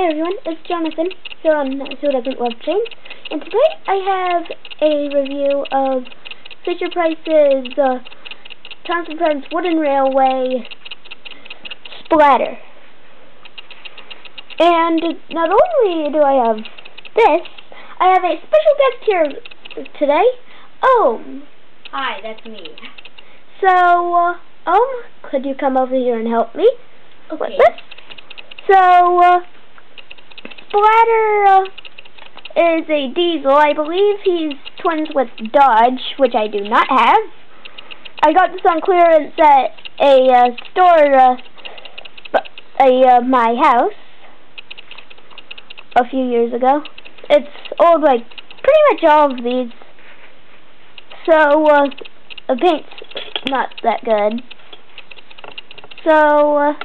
Hey everyone, it's Jonathan here on So Doesn't Love Chains, and today I have a review of Fisher-Price's Thompson Friends Wooden Railway Splatter. And not only do I have this, I have a special guest here today. Oh, hi, that's me. So, could you come over here and help me with Okay. this? So, Splatter is a diesel. I believe he's twins with Dodge, which I do not have. I got this on clearance at a store, my house, a few years ago. It's old, like pretty much all of these. So, the paint's not that good. So,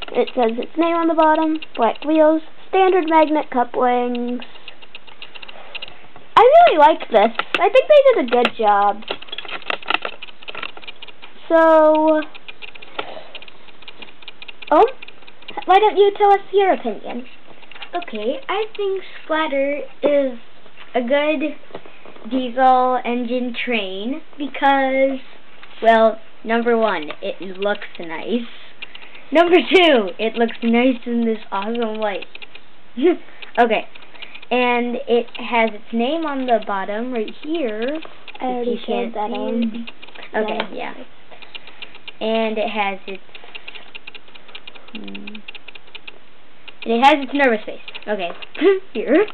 it says its name on the bottom, black wheels, standard magnet couplings. I really like this. I think they did a good job. So, why don't you tell us your opinion? Okay, I think Splatter is a good diesel engine train because, well, number one, it looks nice. Number two, it looks nice in this awesome light. Okay, and it has its name on the bottom right here. I already showed that on. Okay, yeah. And it has its nervous face. Okay, here.